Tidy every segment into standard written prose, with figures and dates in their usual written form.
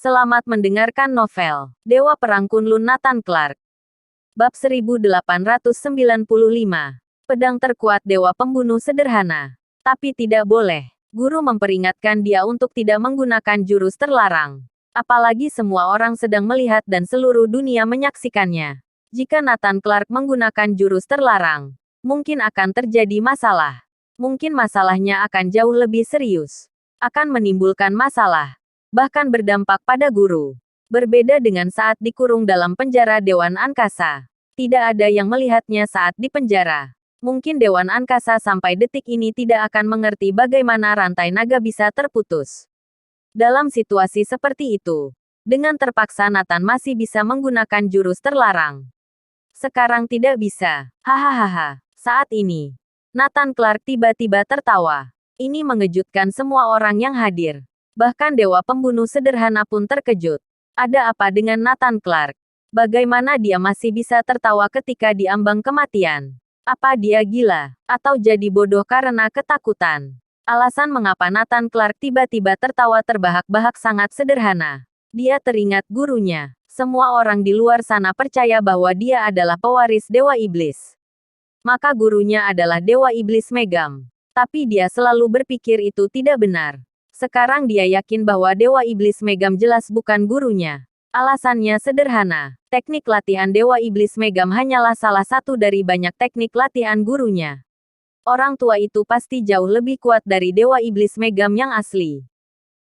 Selamat mendengarkan novel Dewa Perang Kunlun Nathan Clark. Bab 1895. Pedang terkuat Dewa Pembunuh Sederhana. Tapi tidak boleh. Guru memperingatkan dia untuk tidak menggunakan jurus terlarang. Apalagi semua orang sedang melihat dan seluruh dunia menyaksikannya. Jika Nathan Clark menggunakan jurus terlarang, mungkin akan terjadi masalah. Mungkin masalahnya akan jauh lebih serius. Akan menimbulkan masalah. Bahkan berdampak pada guru. Berbeda dengan saat dikurung dalam penjara Dewan Angkasa. Tidak ada yang melihatnya saat di penjara. Mungkin Dewan Angkasa sampai detik ini tidak akan mengerti bagaimana rantai naga bisa terputus. Dalam situasi seperti itu, dengan terpaksa Nathan masih bisa menggunakan jurus terlarang. Sekarang tidak bisa. Hahaha. Saat ini, Nathan Clark tiba-tiba tertawa. Ini mengejutkan semua orang yang hadir. Bahkan Dewa Pembunuh Sederhana pun terkejut. Ada apa dengan Nathan Clark? Bagaimana dia masih bisa tertawa ketika diambang kematian? Apa dia gila? Atau jadi bodoh karena ketakutan? Alasan mengapa Nathan Clark tiba-tiba tertawa terbahak-bahak sangat sederhana. Dia teringat gurunya. Semua orang di luar sana percaya bahwa dia adalah pewaris Dewa Iblis. Maka gurunya adalah Dewa Iblis Megam. Tapi dia selalu berpikir itu tidak benar. Sekarang dia yakin bahwa Dewa Iblis Megam jelas bukan gurunya. Alasannya sederhana. Teknik latihan Dewa Iblis Megam hanyalah salah satu dari banyak teknik latihan gurunya. Orang tua itu pasti jauh lebih kuat dari Dewa Iblis Megam yang asli.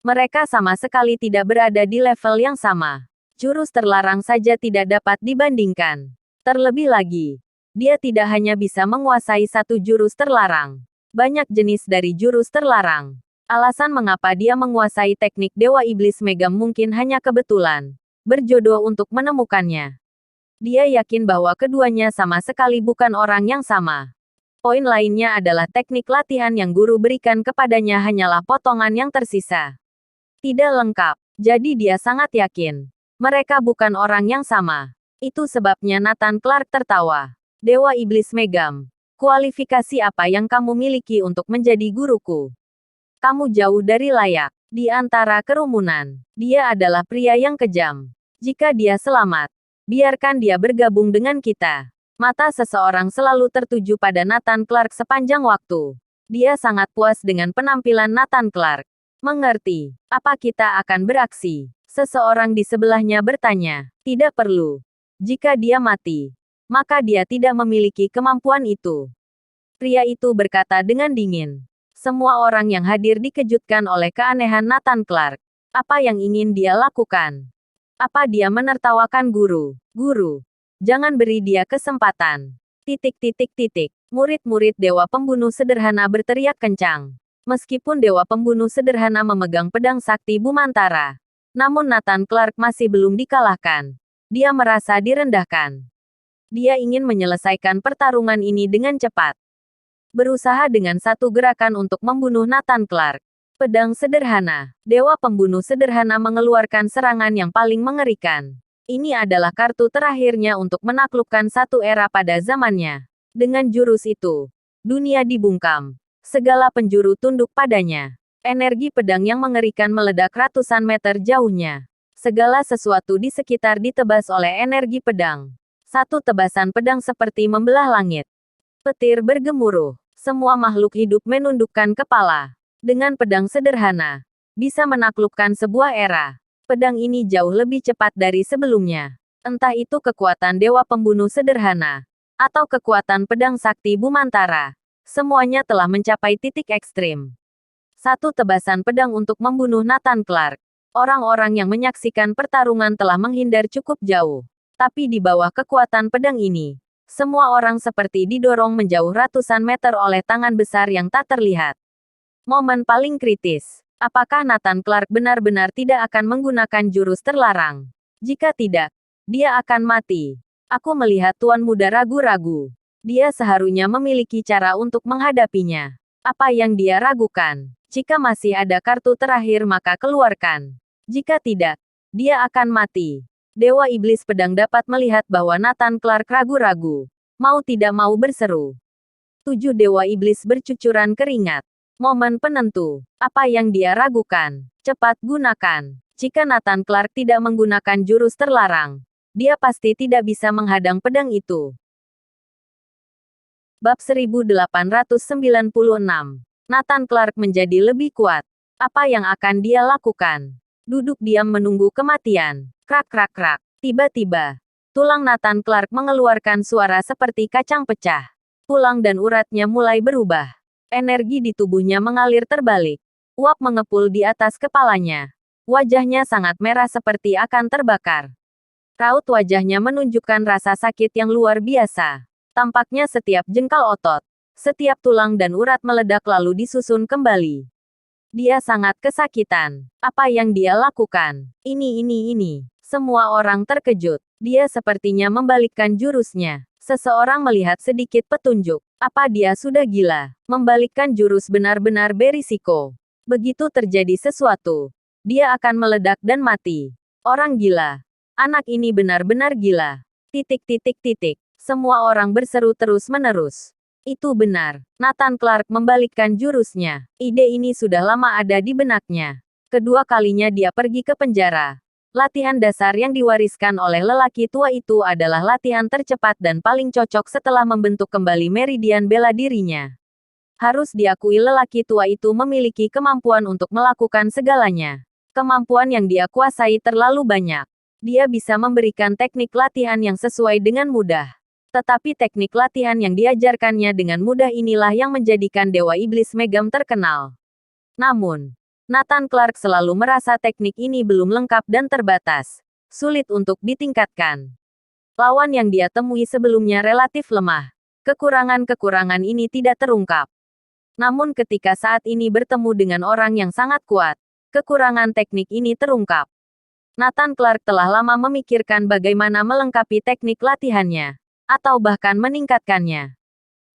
Mereka sama sekali tidak berada di level yang sama. Jurus terlarang saja tidak dapat dibandingkan. Terlebih lagi, dia tidak hanya bisa menguasai satu jurus terlarang. Banyak jenis dari jurus terlarang. Alasan mengapa dia menguasai teknik Dewa Iblis Megam mungkin hanya kebetulan. Berjodoh untuk menemukannya. Dia yakin bahwa keduanya sama sekali bukan orang yang sama. Poin lainnya adalah teknik latihan yang guru berikan kepadanya hanyalah potongan yang tersisa. Tidak lengkap. Jadi dia sangat yakin. Mereka bukan orang yang sama. Itu sebabnya Nathan Clark tertawa. Dewa Iblis Megam. Kualifikasi apa yang kamu miliki untuk menjadi guruku? Kamu jauh dari layak. Di antara kerumunan, dia adalah pria yang kejam. Jika dia selamat, biarkan dia bergabung dengan kita. Mata seseorang selalu tertuju pada Nathan Clark sepanjang waktu. Dia sangat puas dengan penampilan Nathan Clark. Mengerti, apa kita akan beraksi? Seseorang di sebelahnya bertanya. Tidak perlu. Jika dia mati, maka dia tidak memiliki kemampuan itu. Pria itu berkata dengan dingin. Semua orang yang hadir dikejutkan oleh keanehan Nathan Clark. Apa yang ingin dia lakukan? Apa dia menertawakan guru? Guru, jangan beri dia kesempatan. Murid-murid Dewa Pembunuh Sederhana berteriak kencang. Meskipun Dewa Pembunuh Sederhana memegang pedang sakti Bumantara, namun Nathan Clark masih belum dikalahkan. Dia merasa direndahkan. Dia ingin menyelesaikan pertarungan ini dengan cepat. Berusaha dengan satu gerakan untuk membunuh Nathan Clark. Pedang sederhana. Dewa Pembunuh Sederhana mengeluarkan serangan yang paling mengerikan. Ini adalah kartu terakhirnya untuk menaklukkan satu era pada zamannya. Dengan jurus itu, dunia dibungkam. Segala penjuru tunduk padanya. Energi pedang yang mengerikan meledak ratusan meter jauhnya. Segala sesuatu di sekitar ditebas oleh energi pedang. Satu tebasan pedang seperti membelah langit. Petir bergemuruh. Semua makhluk hidup menundukkan kepala. Dengan pedang sederhana, bisa menaklukkan sebuah era. Pedang ini jauh lebih cepat dari sebelumnya. Entah itu kekuatan Dewa Pembunuh Sederhana, atau kekuatan pedang sakti Bumantara. Semuanya telah mencapai titik ekstrim. Satu tebasan pedang untuk membunuh Nathan Clark. Orang-orang yang menyaksikan pertarungan telah menghindar cukup jauh. Tapi di bawah kekuatan pedang ini, semua orang seperti didorong menjauh ratusan meter oleh tangan besar yang tak terlihat. Momen paling kritis. Apakah Nathan Clark benar-benar tidak akan menggunakan jurus terlarang? Jika tidak, dia akan mati. Aku melihat Tuan Muda ragu-ragu. Dia seharusnya memiliki cara untuk menghadapinya. Apa yang dia ragukan? Jika masih ada kartu terakhir maka keluarkan. Jika tidak, dia akan mati. Dewa Iblis Pedang dapat melihat bahwa Nathan Clark ragu-ragu. Mau tidak mau berseru. 7 Dewa Iblis bercucuran keringat. Momen penentu. Apa yang dia ragukan? Cepat gunakan. Jika Nathan Clark tidak menggunakan jurus terlarang, dia pasti tidak bisa menghadang pedang itu. Bab 1896. Nathan Clark menjadi lebih kuat. Apa yang akan dia lakukan? Duduk diam menunggu kematian. Krak krak krak. Tiba-tiba, tulang Nathan Clark mengeluarkan suara seperti kacang pecah. Tulang dan uratnya mulai berubah. Energi di tubuhnya mengalir terbalik. Uap mengepul di atas kepalanya. Wajahnya sangat merah seperti akan terbakar. Raut wajahnya menunjukkan rasa sakit yang luar biasa. Tampaknya setiap jengkal otot, setiap tulang dan urat meledak lalu disusun kembali. Dia sangat kesakitan. Apa yang dia lakukan? Ini. Semua orang terkejut. Dia sepertinya membalikkan jurusnya. Seseorang melihat sedikit petunjuk. Apa dia sudah gila? Membalikkan jurus benar-benar berisiko. Begitu terjadi sesuatu, dia akan meledak dan mati. Orang gila. Anak ini benar-benar gila. Semua orang berseru terus-menerus. Itu benar. Nathan Clark membalikkan jurusnya. Ide ini sudah lama ada di benaknya. Kedua kalinya dia pergi ke penjara. Latihan dasar yang diwariskan oleh lelaki tua itu adalah latihan tercepat dan paling cocok setelah membentuk kembali meridian bela dirinya. Harus diakui lelaki tua itu memiliki kemampuan untuk melakukan segalanya. Kemampuan yang dia kuasai terlalu banyak. Dia bisa memberikan teknik latihan yang sesuai dengan mudah. Tetapi teknik latihan yang diajarkannya dengan mudah inilah yang menjadikan Dewa Iblis Megam terkenal. Namun, Nathan Clark selalu merasa teknik ini belum lengkap dan terbatas. Sulit untuk ditingkatkan. Lawan yang dia temui sebelumnya relatif lemah. Kekurangan-kekurangan ini tidak terungkap. Namun ketika saat ini bertemu dengan orang yang sangat kuat, kekurangan teknik ini terungkap. Nathan Clark telah lama memikirkan bagaimana melengkapi teknik latihannya, atau bahkan meningkatkannya.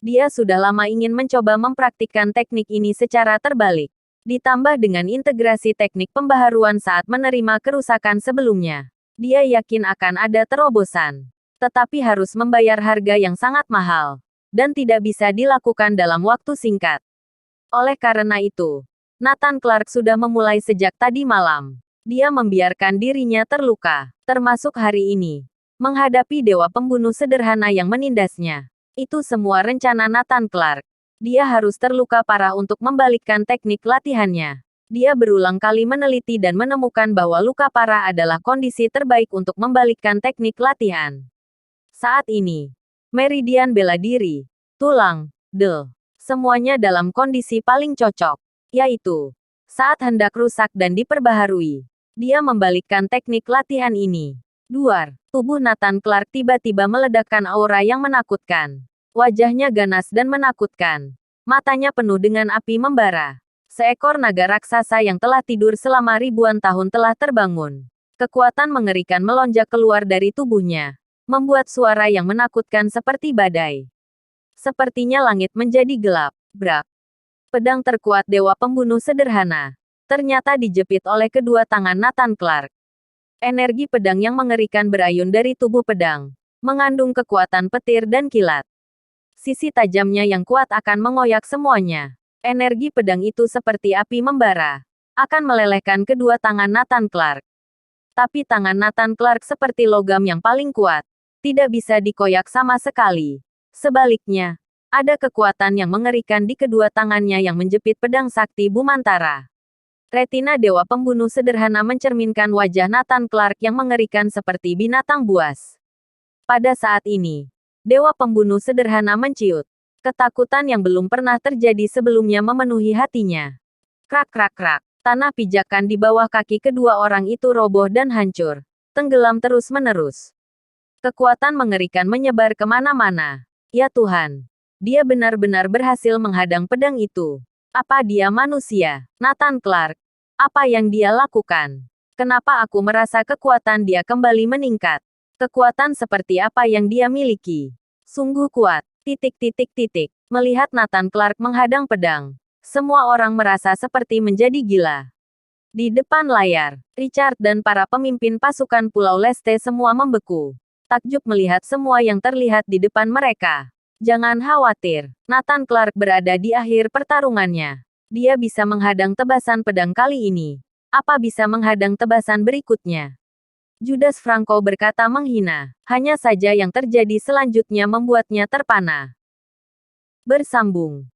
Dia sudah lama ingin mencoba mempraktikkan teknik ini secara terbalik, ditambah dengan integrasi teknik pembaharuan saat menerima kerusakan sebelumnya. Dia yakin akan ada terobosan, tetapi harus membayar harga yang sangat mahal, dan tidak bisa dilakukan dalam waktu singkat. Oleh karena itu, Nathan Clark sudah memulai sejak tadi malam. Dia membiarkan dirinya terluka, termasuk hari ini. Menghadapi dewa pembunuh sederhana yang menindasnya. Itu semua rencana Nathan Clark. Dia harus terluka parah untuk membalikkan teknik latihannya. Dia berulang kali meneliti dan menemukan bahwa luka parah adalah kondisi terbaik untuk membalikkan teknik latihan. Saat ini, meridian bela diri, tulang, semuanya dalam kondisi paling cocok, yaitu saat hendak rusak dan diperbaharui. Dia membalikkan teknik latihan ini. Duar, tubuh Nathan Clark tiba-tiba meledakkan aura yang menakutkan. Wajahnya ganas dan menakutkan. Matanya penuh dengan api membara. Seekor naga raksasa yang telah tidur selama ribuan tahun telah terbangun. Kekuatan mengerikan melonjak keluar dari tubuhnya, membuat suara yang menakutkan seperti badai. Sepertinya langit menjadi gelap. Brak. Pedang terkuat dewa pembunuh sederhana ternyata dijepit oleh kedua tangan Nathan Clark. Energi pedang yang mengerikan berayun dari tubuh pedang, mengandung kekuatan petir dan kilat. Sisi tajamnya yang kuat akan mengoyak semuanya. Energi pedang itu seperti api membara, akan melelehkan kedua tangan Nathan Clark. Tapi tangan Nathan Clark seperti logam yang paling kuat, tidak bisa dikoyak sama sekali. Sebaliknya, ada kekuatan yang mengerikan di kedua tangannya yang menjepit pedang sakti Bumantara. Retina dewa pembunuh sederhana mencerminkan wajah Nathan Clark yang mengerikan seperti binatang buas. Pada saat ini, dewa pembunuh sederhana menciut. Ketakutan yang belum pernah terjadi sebelumnya memenuhi hatinya. Krak krak krak. Tanah pijakan di bawah kaki kedua orang itu roboh dan hancur, tenggelam terus-menerus. Kekuatan mengerikan menyebar kemana-mana. Ya Tuhan, dia benar-benar berhasil menghadang pedang itu. Apa dia manusia? Nathan Clark. Apa yang dia lakukan? Kenapa aku merasa kekuatan dia kembali meningkat? Kekuatan seperti apa yang dia miliki? Sungguh kuat. Melihat Nathan Clark menghadang pedang, semua orang merasa seperti menjadi gila. Di depan layar, Richard dan para pemimpin pasukan Pulau Leste semua membeku. Takjub melihat semua yang terlihat di depan mereka. Jangan khawatir, Nathan Clark berada di akhir pertarungannya. Dia bisa menghadang tebasan pedang kali ini. Apa bisa menghadang tebasan berikutnya? Judas Franco berkata menghina. Hanya saja yang terjadi selanjutnya membuatnya terpana. Bersambung.